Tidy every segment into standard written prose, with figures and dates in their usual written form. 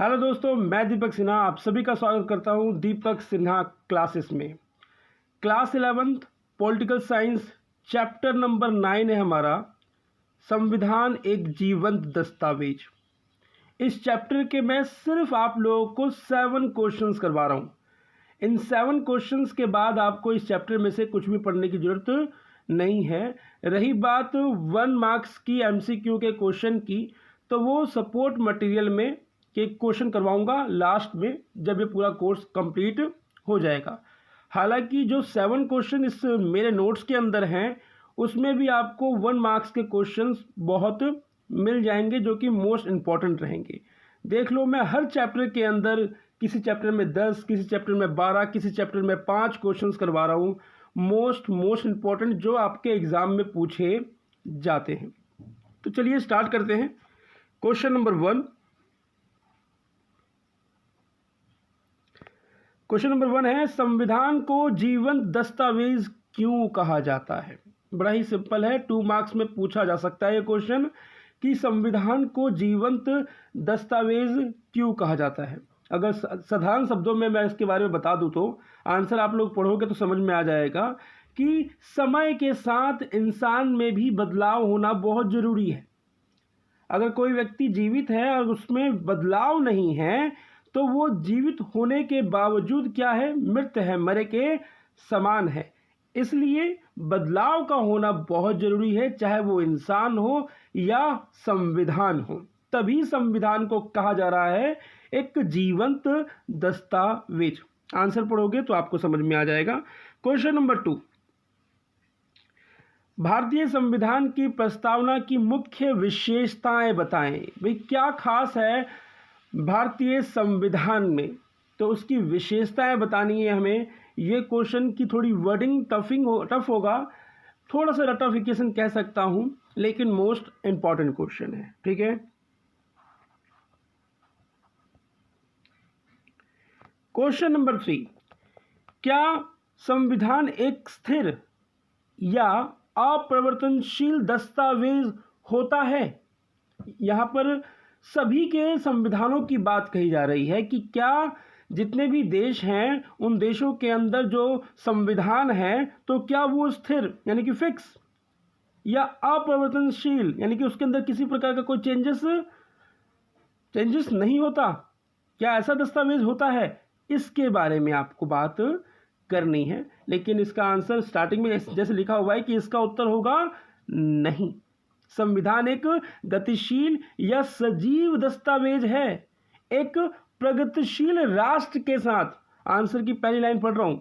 Hello दोस्तों, मैं दीपक सिन्हा आप सभी का स्वागत करता हूं दीपक सिन्हा क्लासेस में। Class 11th political science chapter number 9 है हमारा, संविधान एक जीवंत दस्तावेज। इस चैप्टर के मैं सिर्फ आप लोगों को 7 क्वेश्चंस करवा रहा हूं। इन 7 क्वेश्चंस के बाद आपको इस चैप्टर में से कुछ भी पढ़ने की ज़रूरत नहीं है। रही बात 1 मार्क्स की MCQ के क्वेश्चन की, तो वो सपोर्ट मटेरियल में के क्वेश्चन करवाऊंगा लास्ट में, जब ये पूरा कोर्स कंप्लीट हो जाएगा। हालांकि जो 7 क्वेश्चन इस मेरे नोट्स के अंदर हैं, उसमें भी आपको 1 मार्क्स के क्वेश्चंस बहुत मिल जाएंगे, जो कि मोस्ट इम्पॉर्टेंट रहेंगे। देख लो, मैं हर चैप्टर के अंदर किसी चैप्टर में 10, किसी चैप्टर में 12, किसी चैप्टर में 5 क्वेश्चंस करवा रहा हूँ, मोस्ट इम्पॉर्टेंट, जो आपके एग्ज़ाम में पूछे जाते हैं। तो चलिए स्टार्ट करते हैं। Question number 1। क्वेश्चन नंबर 1 है, संविधान को जीवंत दस्तावेज क्यों कहा जाता है? बड़ा ही सिंपल है, 2 मार्क्स में पूछा जा सकता है ये क्वेश्चन कि संविधान को जीवंत दस्तावेज क्यों कहा जाता है। अगर साधारण शब्दों में मैं इसके बारे में बता दूं तो आंसर आप लोग पढ़ोगे तो समझ में आ जाएगा कि समय के साथ इंसान में भी बदलाव होना बहुत ज़रूरी है। अगर कोई व्यक्ति जीवित है और उसमें बदलाव नहीं है, तो वो जीवित होने के बावजूद क्या है? मृत है, मरे के समान है। इसलिए बदलाव का होना बहुत ज़रूरी है, चाहे वो इंसान हो या संविधान हो। तभी संविधान को कहा जा रहा है एक जीवंत दस्तावेज। आंसर पढ़ोगे तो आपको समझ में आ जाएगा। क्वेश्चन नंबर 2, भारतीय संविधान की प्रस्तावना की मुख्य विशेषताएं बताएं। भाई, क्या खास है भारतीय संविधान में? तो उसकी विशेषताएं बतानी है हमें। ये क्वेश्चन की थोड़ी वर्डिंग टफ होगा, थोड़ा सा रटाफिकेशन कह सकता हूं, लेकिन मोस्ट इंपॉर्टेंट क्वेश्चन है। ठीक है। क्वेश्चन नंबर 3, क्या संविधान एक स्थिर या अपरिवर्तनशील दस्तावेज होता है? यहां पर सभी के संविधानों की बात कही जा रही है कि क्या जितने भी देश हैं, उन देशों के अंदर जो संविधान है, तो क्या वो स्थिर यानी कि फिक्स, या अपरिवर्तनशील यानी कि उसके अंदर किसी प्रकार का कोई चेंजेस नहीं होता? क्या ऐसा दस्तावेज होता है? इसके बारे में आपको बात करनी है। लेकिन इसका आंसर स्टार्टिंग में जैसे लिखा हुआ है कि इसका उत्तर होगा नहीं। संविधान एक गतिशील या सजीव दस्तावेज है, एक प्रगतिशील राष्ट्र के साथ। आंसर की पहली लाइन पढ़ रहा हूं,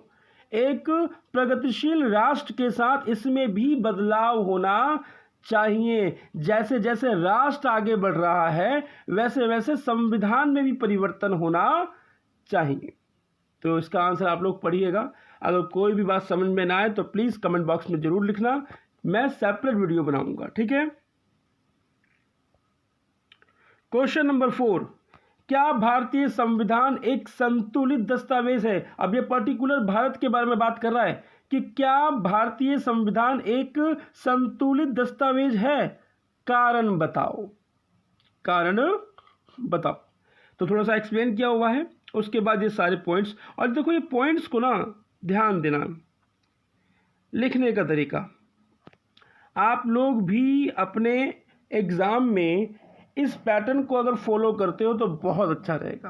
एक प्रगतिशील राष्ट्र के साथ इसमें भी बदलाव होना चाहिए। जैसे जैसे राष्ट्र आगे बढ़ रहा है, वैसे वैसे संविधान में भी परिवर्तन होना चाहिए। तो इसका आंसर आप लोग पढ़िएगा। अगर कोई भी बात समझ में ना आए तो प्लीज़ कमेंट बॉक्स में ज़रूर लिखना, मैं सेपरेट वीडियो बनाऊंगा। ठीक है। क्वेश्चन नंबर 4, क्या भारतीय संविधान एक संतुलित दस्तावेज है? अब ये पर्टिकुलर भारत के बारे में बात कर रहा है कि क्या भारतीय संविधान एक संतुलित दस्तावेज है? कारण बताओ, कारण बताओ। तो थोड़ा सा एक्सप्लेन किया हुआ है, उसके बाद ये सारे पॉइंट्स। और देखो, ये पॉइंट्स को ना ध्यान देना, लिखने का तरीका। आप लोग भी अपने एग्ज़ाम में इस पैटर्न को अगर फॉलो करते हो तो बहुत अच्छा रहेगा।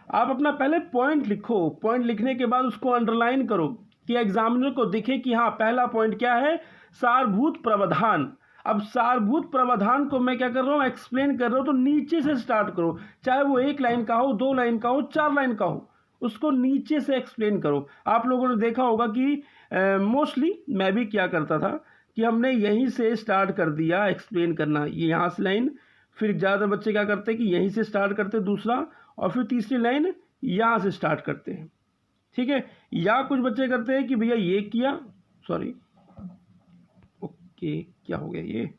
आप अपना पहले पॉइंट लिखो, पॉइंट लिखने के बाद उसको अंडरलाइन करो कि एग्जामिनर को दिखे कि हाँ, पहला पॉइंट क्या है? सारभूत प्रावधान। अब सारभूत प्रावधान को मैं क्या कर रहा हूँ? एक्सप्लेन कर रहा हूँ। तो नीचे से स्टार्ट करो, चाहे वो 1 लाइन का हो, 2 लाइन का हो, 4 लाइन का हो, उसको नीचे से एक्सप्लेन करो। आप लोगों ने देखा होगा कि मोस्टली मैं भी क्या करता था कि हमने यहीं से स्टार्ट कर दिया एक्सप्लेन करना, ये यहाँ से लाइन, फिर ज़्यादातर बच्चे क्या करते हैं कि यहीं से स्टार्ट करते दूसरा, और फिर तीसरी लाइन यहाँ से स्टार्ट करते हैं। ठीक है। या कुछ बच्चे करते हैं कि भैया ये किया, सॉरी, ओके, क्या हो गया ये,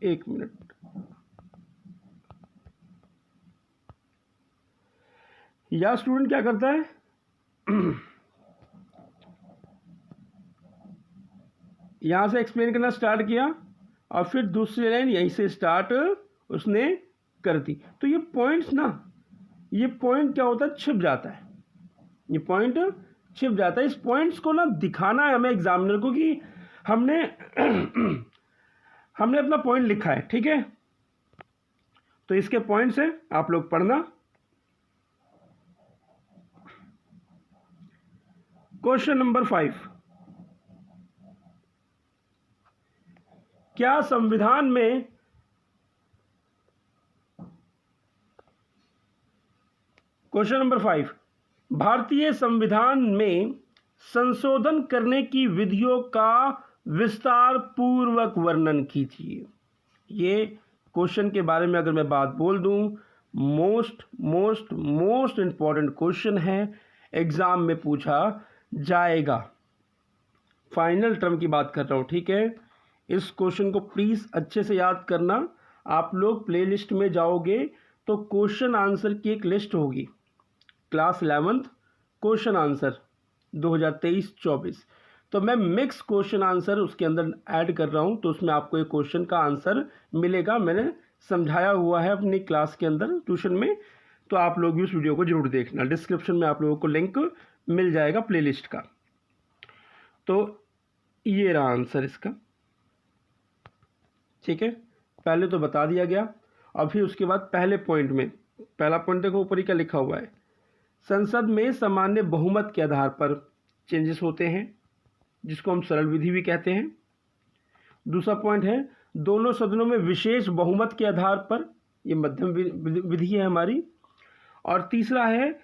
1 मिनट। या स्टूडेंट क्या करता है यहाँ से एक्सप्लेन करना स्टार्ट किया, और फिर दूसरी लाइन यहीं से स्टार्ट, उसने कर दी। तो ये पॉइंट्स ना, ये पॉइंट क्या होता है, छिप जाता है, ये पॉइंट छिप जाता है। इस पॉइंट्स को ना दिखाना है हमें एग्जामिनर को कि हमने हमने अपना पॉइंट लिखा है, ठीक है। तो इसके पॉइंट्स हैं, आप लोग पढ़ना। क्वेश्चन नंबर 5, क्या संविधान में क्वेश्चन नंबर 5, भारतीय संविधान में संशोधन करने की विधियों का विस्तार पूर्वक वर्णन कीजिए। ये क्वेश्चन के बारे में अगर मैं बात बोल दूं, most most most important question है, एग्जाम में पूछा जाएगा। फाइनल टर्म की बात कर रहा हूं, ठीक है। इस क्वेश्चन को प्लीज अच्छे से याद करना। आप लोग प्लेलिस्ट में जाओगे तो क्वेश्चन आंसर की एक लिस्ट होगी, क्लास 11th क्वेश्चन आंसर 2023-24। तो मैं मिक्स क्वेश्चन आंसर उसके अंदर ऐड कर रहा हूं, तो उसमें आपको एक क्वेश्चन का आंसर मिलेगा। मैंने समझाया हुआ है अपनी क्लास के अंदर ट्यूशन में, तो आप लोग भी उस वीडियो को जरूर देखना। डिस्क्रिप्शन में आप लोगों को लिंक मिल जाएगा प्लेलिस्ट का। तो ये रहा आंसर इसका, ठीक है। पहले तो बता दिया गया, अभी उसके बाद पहले पॉइंट में, पहला पॉइंट देखो ऊपर ही क्या लिखा हुआ है, संसद में सामान्य बहुमत के आधार पर चेंजेस होते हैं, जिसको हम सरल विधि भी कहते हैं। दूसरा पॉइंट है दोनों सदनों में विशेष बहुमत के आधार पर, ये मध्यम विधि है हमारी। और तीसरा है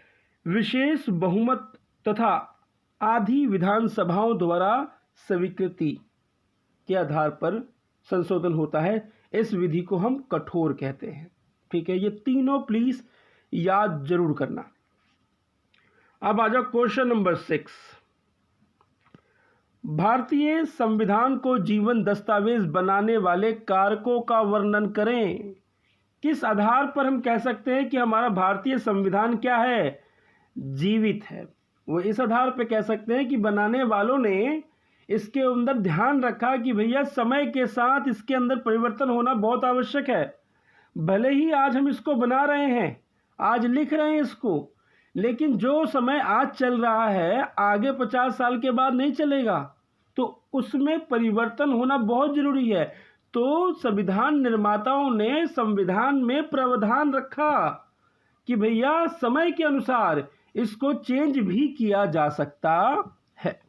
विशेष बहुमत तथा आधी विधानसभाओं द्वारा स्वीकृति के आधार पर संशोधन होता है, इस विधि को हम कठोर कहते हैं, ठीक है। ये तीनों प्लीज याद जरूर करना। अब आ जाओ क्वेश्चन नंबर 6, भारतीय संविधान को जीवन दस्तावेज बनाने वाले कारकों का वर्णन करें। किस आधार पर हम कह सकते हैं कि हमारा भारतीय संविधान क्या है, जीवित है। वो इस आधार पर कह सकते हैं कि बनाने वालों ने इसके अंदर ध्यान रखा कि भैया समय के साथ इसके अंदर परिवर्तन होना बहुत आवश्यक है। भले ही आज हम इसको बना रहे हैं, आज लिख रहे हैं इसको, लेकिन जो समय आज चल रहा है आगे 50 साल के बाद नहीं चलेगा, तो उसमें परिवर्तन होना बहुत जरूरी है। तो संविधान निर्माताओं ने संविधान में प्रावधान रखा कि भैया समय के अनुसार इसको चेंज भी किया जा सकता है।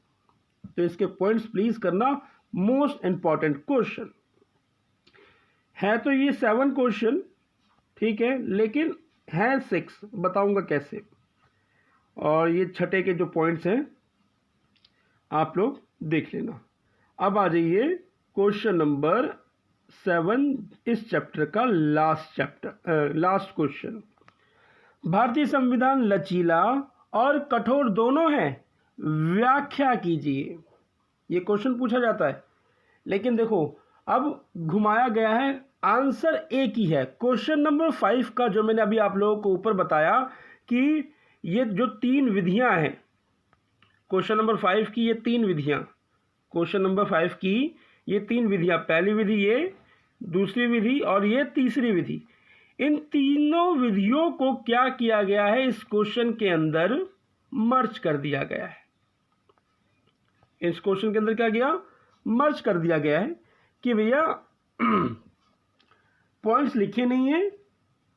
तो इसके पॉइंट्स प्लीज करना, मोस्ट इंपॉर्टेंट क्वेश्चन है। तो ये 7 क्वेश्चन, ठीक है, लेकिन है 6, बताऊंगा कैसे। और ये छठे के जो पॉइंट्स हैं आप लोग देख लेना। अब आ जाइए क्वेश्चन नंबर 7, इस चैप्टर का लास्ट क्वेश्चन। भारतीय संविधान लचीला और कठोर दोनों है, व्याख्या कीजिए। ये क्वेश्चन पूछा जाता है, लेकिन देखो अब घुमाया गया है, आंसर एक ही है। क्वेश्चन नंबर 5 का जो मैंने अभी आप लोगों को ऊपर बताया कि ये जो 3 विधियां हैं, क्वेश्चन नंबर 5 की ये 3 विधियां, क्वेश्चन नंबर 5 की ये 3 विधियां, पहली विधि ये, दूसरी विधि और ये तीसरी विधि, इन तीनों विधियों को क्या किया गया है, इस क्वेश्चन के अंदर मर्ज कर दिया गया है। इस क्वेश्चन के अंदर क्या किया, मर्ज कर दिया गया है कि भैया पॉइंट्स लिखे नहीं है,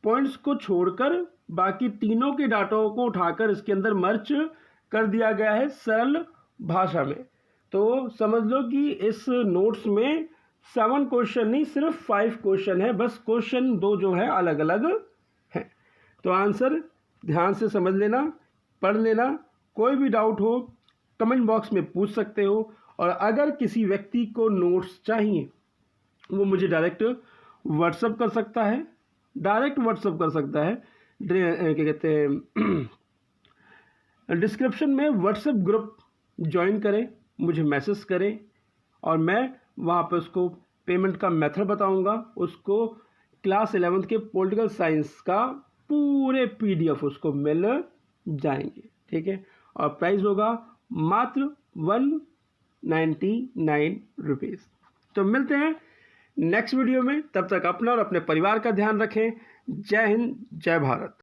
पॉइंट्स को छोड़कर बाकी तीनों के डाटाओं को उठाकर इसके अंदर मर्ज कर दिया गया है सरल भाषा में। तो समझ लो कि इस नोट्स में 7 क्वेश्चन नहीं, सिर्फ 5 क्वेश्चन है, बस क्वेश्चन 2 जो है अलग अलग है। तो आंसर ध्यान से समझ लेना, पढ़ लेना। कोई भी डाउट हो कमेंट बॉक्स में पूछ सकते हो, और अगर किसी व्यक्ति को नोट्स चाहिए वो मुझे डायरेक्ट व्हाट्सअप कर सकता है, क्या कहते हैं, डिस्क्रिप्शन में व्हाट्सएप ग्रुप ज्वाइन करें, मुझे मैसेज करें, और मैं वहाँ पर उसको पेमेंट का मेथड बताऊंगा। उसको क्लास 11th के पॉलिटिकल साइंस का पूरे PDF उसको मिल जाएंगे, ठीक है। और प्राइस होगा मात्र 199 रुपीज़। तो मिलते हैं नेक्स्ट वीडियो में। तब तक अपना और अपने परिवार का ध्यान रखें। जय हिंद, जय भारत।